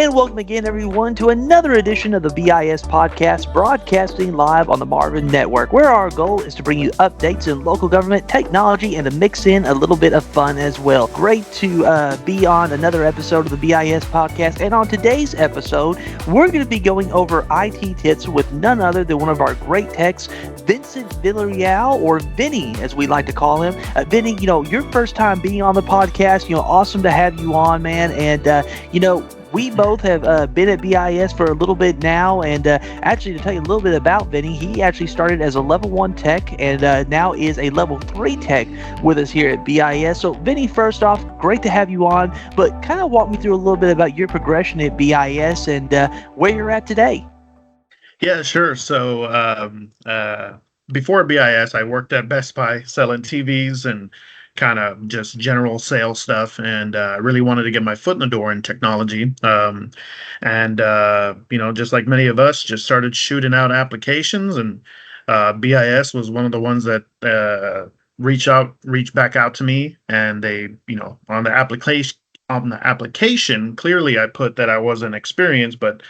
And welcome again, everyone, to another edition of the BIS podcast, broadcasting live on the Marvin Network, where our goal is to bring you updates in local government, technology, and to mix in a little bit of fun as well. Great to be on another episode of the BIS podcast. And on today's episode, we're going to be going over IT tips with none other than one of our great techs, Vincent Villarreal, or Vinny, as we like to call him. Vinny, your first time being on the podcast, awesome to have you on, man. And, we both have been at BIS for a little bit now, and actually to tell you a little bit about Vinny, he actually started as a level 1 tech and now is a level 3 tech with us here at BIS. So Vinny, first off, great to have you on, but kind of walk me through a little bit about your progression at BIS and where you're at today. Yeah, sure. So before BIS, I worked at Best Buy selling TVs and kind of just general sales stuff, and really wanted to get my foot in the door in technology. Just like many of us, just started shooting out applications, and BIS was one of the ones that reached back out to me, and they, on the application, clearly I put that I wasn't experienced, but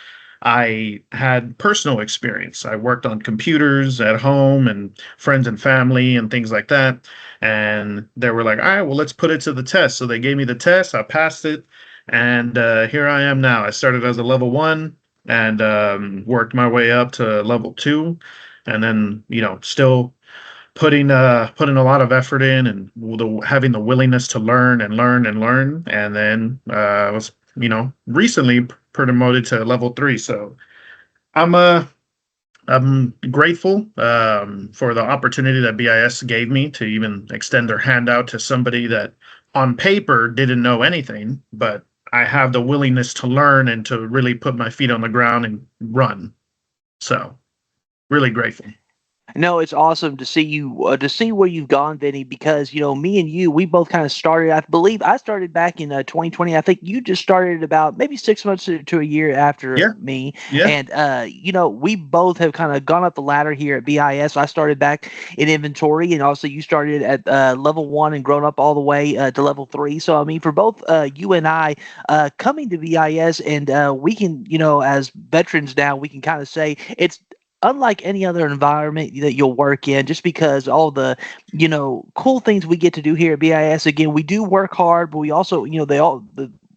I had personal experience. I worked on computers at home and friends and family and things like that. And they were like, all right, well, let's put it to the test. So they gave me the test. I passed it. And here I am now. I started as a level 1 and worked my way up to level 2. And then, still putting a lot of effort in and having the willingness to learn and learn and learn. And then I was, recently promoted to level 3. So I'm grateful for the opportunity that BIS gave me to even extend their hand out to somebody that on paper didn't know anything, but I have the willingness to learn and to really put my feet on the ground and run. So really grateful. No, it's awesome to see you, to see where you've gone, Vinny, because, me and you, we both kind of started, I believe I started back in 2020. I think you just started about maybe 6 months to a year after me. Yeah. And, we both have kind of gone up the ladder here at BIS. I started back in inventory, and also you started at level 1 and grown up all the way to level 3. So, I mean, for both you and I coming to BIS, and we can, as veterans now, we can kind of say it's unlike any other environment that you'll work in, just because all the, cool things we get to do here at BIS. Again, we do work hard, but we also, the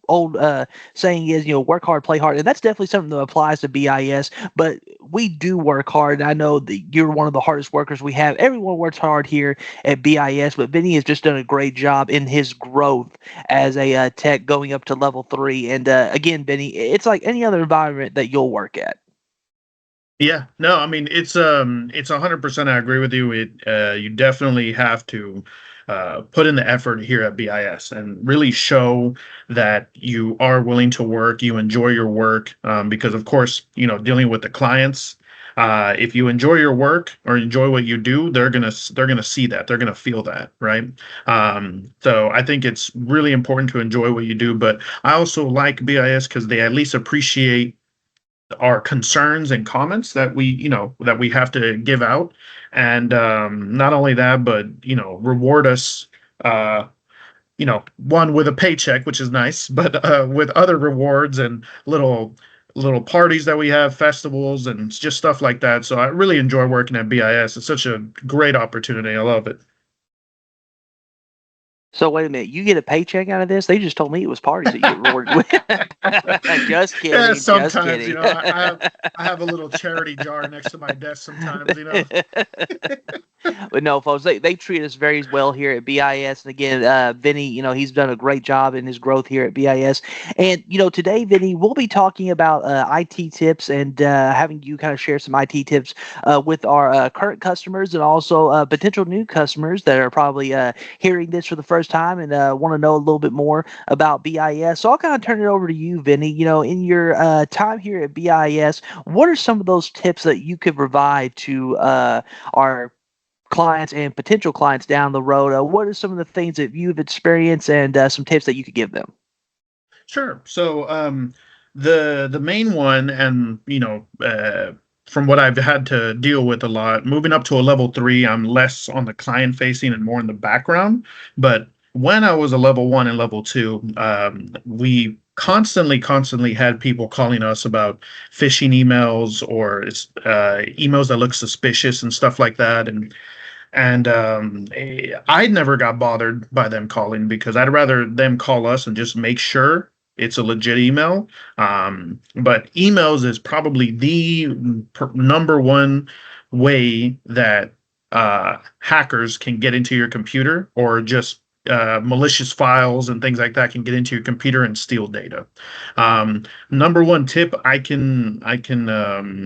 old saying is, work hard, play hard. And that's definitely something that applies to BIS, but we do work hard. And I know that you're one of the hardest workers we have. Everyone works hard here at BIS, but Vinny has just done a great job in his growth as a tech going up to level 3. And again, Vinny, it's like any other environment that you'll work at. Yeah, no, I mean, it's 100%. I agree with you. You definitely have to put in the effort here at BIS and really show that you are willing to work, you enjoy your work, because of course, dealing with the clients, if you enjoy your work or enjoy what you do, they're gonna see that, they're gonna feel that, right? So I think it's really important to enjoy what you do, but I also like BIS because they at least appreciate our concerns and comments that we have to give out, and not only that, but reward us, one with a paycheck, which is nice, but with other rewards and little parties that we have, festivals and just stuff like that. So I really enjoy working at BIS. It's such a great opportunity. I love it. So wait a minute, you get a paycheck out of this? They just told me it was parties that you get rewarded with. Just kidding. Yeah, sometimes, just kidding. I have a little charity jar next to my desk sometimes, But no, folks, they treat us very well here at BIS. And again, Vinny, he's done a great job in his growth here at BIS. And, today, Vinny, we'll be talking about IT tips and having you kind of share some IT tips with our current customers and also potential new customers that are probably hearing this for the first time and want to know a little bit more about BIS. So I'll kind of turn it over to you, Vinny. In your time here at BIS, what are some of those tips that you could provide to our clients and potential clients down the road? What are some of the things that you've experienced and some tips that you could give them? Sure. So the main one, and from what I've had to deal with a lot, moving up to a level 3, I'm less on the client facing and more in the background. But when I was a level 1 and level 2, we constantly had people calling us about phishing emails, or it's emails that look suspicious and stuff like that. And I never got bothered by them calling, because I'd rather them call us and just make sure it's a legit email. But emails is probably the number one way that hackers can get into your computer, or just malicious files and things like that can get into your computer and steal data. Number one tip I can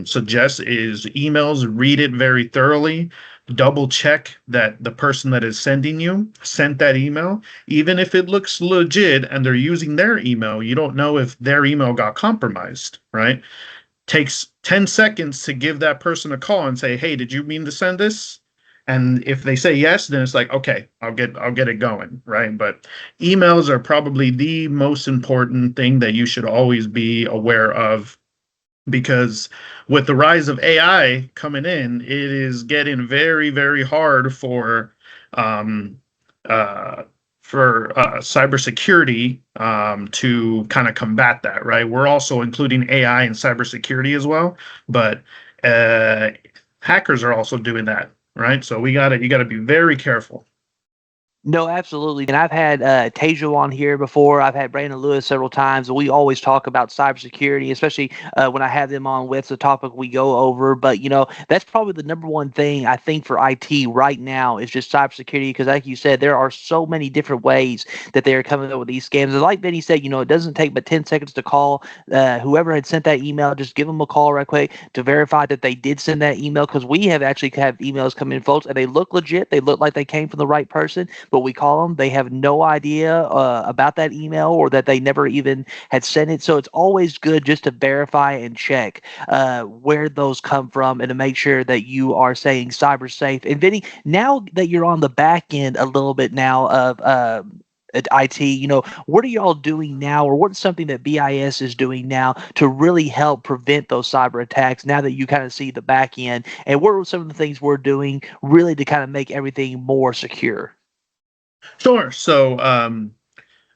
suggest is emails. Read it very thoroughly. Double check that the person that is sending you sent that email. Even if it looks legit and they're using their email, you don't know if their email got compromised, right? Takes 10 seconds to give that person a call and say, "Hey, did you mean to send this?" And if they say yes, then it's like, okay, I'll get it going, right? But emails are probably the most important thing that you should always be aware of, because with the rise of AI coming in, it is getting very, very hard um, uh, for cybersecurity to kind of combat that, right? We're also including AI in cybersecurity as well, but uh, hackers are also doing that, right? So you gotta be very careful. No, absolutely. And I've had Tejo on here before. I've had Brandon Lewis several times, and we always talk about cybersecurity, especially when I have them on with the topic we go over. But, that's probably the number one thing I think for IT right now is just cybersecurity. Because, like you said, there are so many different ways that they are coming up with these scams. And like Benny said, it doesn't take but 10 seconds to call whoever had sent that email. Just give them a call right quick to verify that they did send that email. Because we have actually had emails come in, folks, and they look legit. They look like they came from the right person, but we call them, they have no idea about that email, or that they never even had sent it. So it's always good just to verify and check where those come from, and to make sure that you are staying cyber safe. And Vinny, now that you're on the back end a little bit now of at IT, what are y'all doing now, or what's something that BIS is doing now to really help prevent those cyber attacks now that you kind of see the back end? And what are some of the things we're doing really to kind of make everything more secure? Sure. So,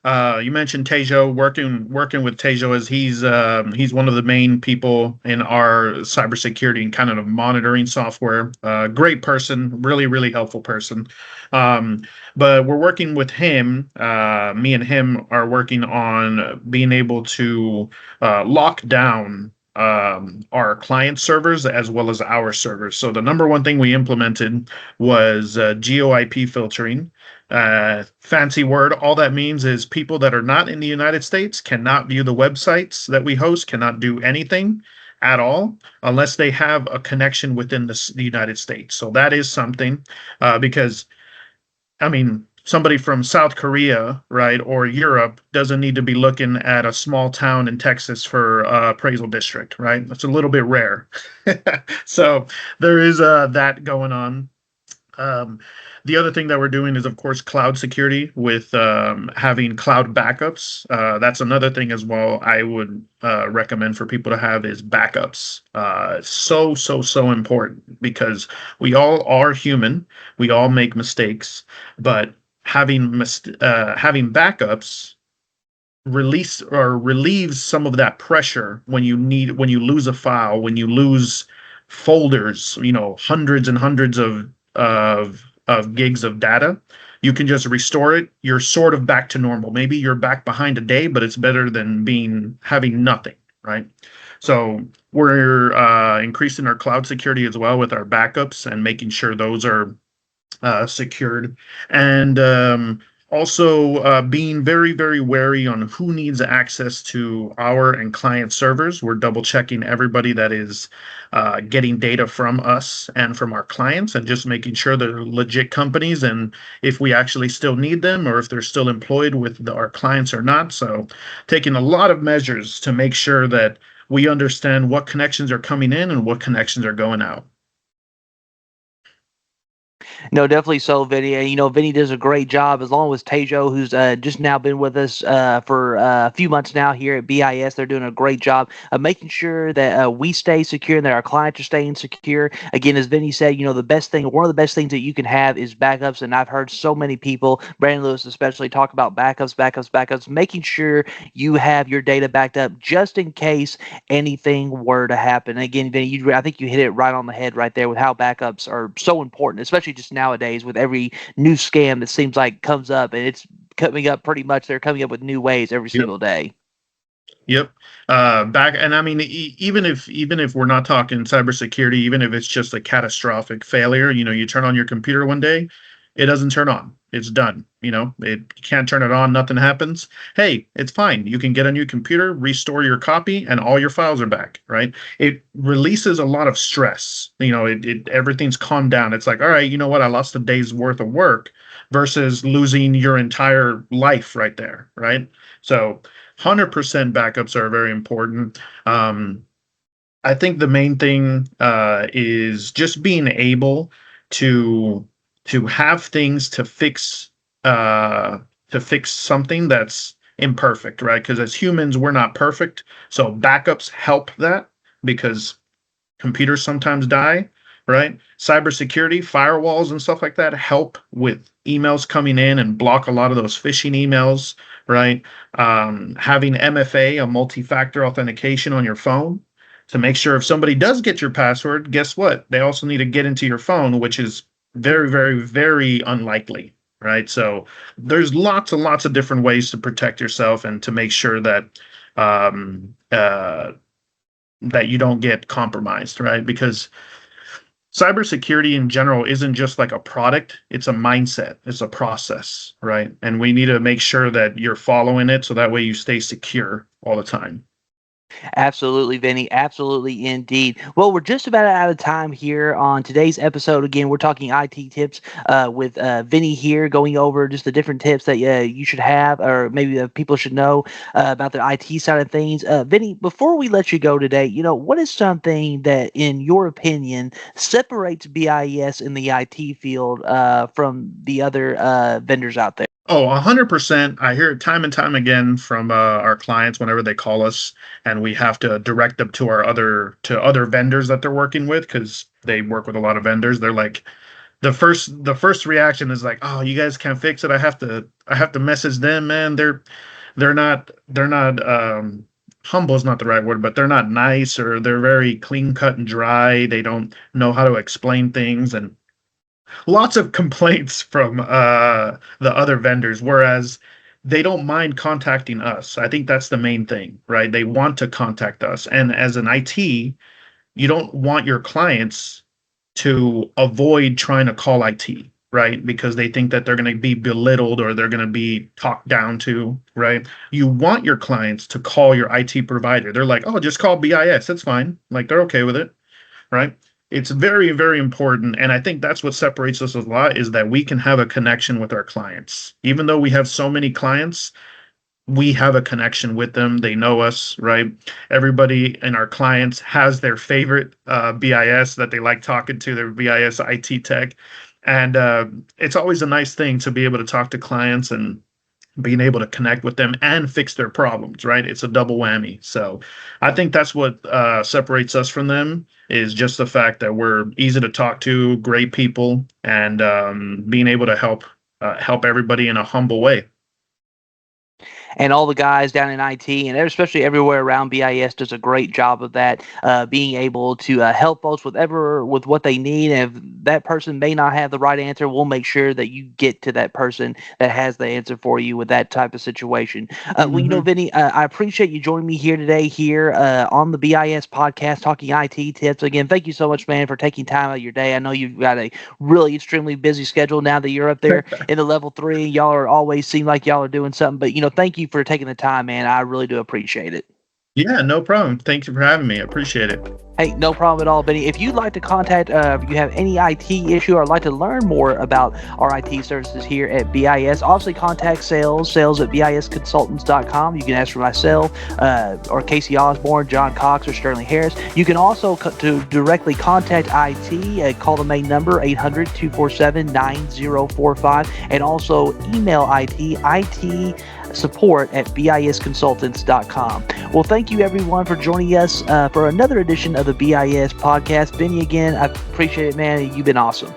you mentioned Tejo. Working with Tejo, as he's one of the main people in our cybersecurity and kind of monitoring software. Great person, really really helpful person. Um, but we're working with him. Me and him are working on being able to lock down our client servers as well as our servers. So the number one thing we implemented was GeoIP filtering. Fancy word. All that means is people that are not in the United States cannot view the websites that we host, cannot do anything at all unless they have a connection within the United States. So that is something, because, I mean, somebody from South Korea, right, or Europe doesn't need to be looking at a small town in Texas for appraisal district, right? That's a little bit rare. So there is that going on. Um, the other thing that we're doing is, of course, cloud security with having cloud backups. That's another thing as well I would recommend for people to have, is backups. So important, because we all are human. We all make mistakes, but having backups relieves some of that pressure when you lose a file, when you lose folders, hundreds and hundreds of gigs of data. You can just restore it. You're sort of back to normal. Maybe you're back behind a day, but it's better than having nothing, right? So we're increasing our cloud security as well with our backups, and making sure those are secured. And also being very, very wary on who needs access to our and client servers. We're double checking everybody that is getting data from us and from our clients, and just making sure they're legit companies, and if we actually still need them, or if they're still employed with our clients or not. So taking a lot of measures to make sure that we understand what connections are coming in and what connections are going out. No, definitely so, Vinny. And, Vinny does a great job, as long as Tejo, who's just now been with us for a few months now here at BIS. They're doing a great job of making sure that we stay secure and that our clients are staying secure. Again, as Vinny said, the best thing, one of the best things that you can have is backups. And I've heard so many people, Brandon Lewis especially, talk about backups, backups, backups, making sure you have your data backed up just in case anything were to happen. And again, Vinny, I think you hit it right on the head right there with how backups are so important, especially just nowadays with every new scam that seems like comes up, and it's coming up pretty much. They're coming up with new ways every Yep. single day. Yep. Back, and I mean, even if we're not talking cybersecurity, even if it's just a catastrophic failure, you turn on your computer one day, it doesn't turn on. It's done. You can't turn it on. Nothing happens. Hey, it's fine. You can get a new computer, restore your copy, and all your files are back. Right? It releases a lot of stress. It everything's calmed down. It's like, all right, you know what? I lost a day's worth of work versus losing your entire life right there. Right? So 100% backups are very important. I think the main thing is just being able to have things to fix something that's imperfect, right? Because as humans, we're not perfect. So backups help that because computers sometimes die, right? Cybersecurity, firewalls, and stuff like that help with emails coming in and block a lot of those phishing emails, right? Having MFA, a multi-factor authentication on your phone to make sure if somebody does get your password, guess what? They also need to get into your phone, which is very, very, very unlikely, right? So there's lots and lots of different ways to protect yourself and to make sure that um, uh, that you don't get compromised, right? Because cybersecurity in general isn't just like a product, it's a mindset, it's a process, right? And we need to make sure that you're following it so that way you stay secure all the time. Absolutely, Vinny. Absolutely, indeed. Well, we're just about out of time here on today's episode. Again, we're talking IT tips with Vinny here, going over just the different tips that you should have, or maybe people should know about the IT side of things. Vinny, before we let you go today, what is something that, in your opinion, separates BIS in the IT field from the other vendors out there? Oh, 100%. I hear it time and time again from our clients whenever they call us, and we have to direct them to other vendors that they're working with because they work with a lot of vendors. They're like, the first reaction is like, "Oh, you guys can't fix it. I have to message them, man. They're not humble is not the right word, but they're not nice, or they're very clean cut and dry. They don't know how to explain things, and lots of complaints from the other vendors, whereas they don't mind contacting us. I think that's the main thing, right? They want to contact us. And as an IT, you don't want your clients to avoid trying to call IT, right? Because they think that they're going to be belittled or they're going to be talked down to, right? You want your clients to call your IT provider. They're like, oh, just call BIS. That's fine. Like, they're okay with it, right? It's very, very important. And I think that's what separates us a lot, is that we can have a connection with our clients. Even though we have so many clients, we have a connection with them. They know us, right? Everybody in our clients has their favorite BIS that they like talking to, their BIS IT tech. And it's always a nice thing to be able to talk to clients and being able to connect with them and fix their problems, right? It's a double whammy. So I think that's what separates us from them, is just the fact that we're easy to talk to, great people, and being able to help everybody in a humble way. And all the guys down in IT and especially everywhere around BIS does a great job of that, being able to help folks with what they need. And if that person may not have the right answer, we'll make sure that you get to that person that has the answer for you with that type of situation. Well, Mm-hmm. Vinny, I appreciate you joining me here today here on the BIS podcast talking IT tips. Again, thank you so much, man, for taking time out of your day. I know you've got a really extremely busy schedule now that you're up there in the level 3. Y'all are always seem like y'all are doing something, but thank you for taking the time, man. I really do appreciate it. Yeah, no problem. Thank you for having me. I appreciate it. Hey, no problem at all, Benny. If you'd like to contact, if you have any IT issue or like to learn more about our IT services here at BIS, obviously contact sales at bisconsultants.com. You can ask for myself or Casey Osborne, John Cox, or Sterling Harris. You can also to directly contact IT, call the main number, 800-247-9045, and also email IT support at bisconsultants.com. Well, thank you everyone for joining us for another edition of the BIS podcast. Benny, again, I appreciate it, man. You've been awesome.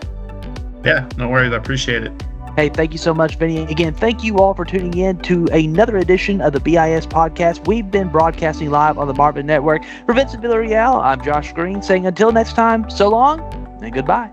Yeah, no worries. I appreciate it. Hey, thank you so much, Benny. Again, thank you all for tuning in to another edition of the BIS podcast. We've been broadcasting live on the Marvin Network. For Vincent Villarreal, I'm Josh Green saying until next time, so long and goodbye.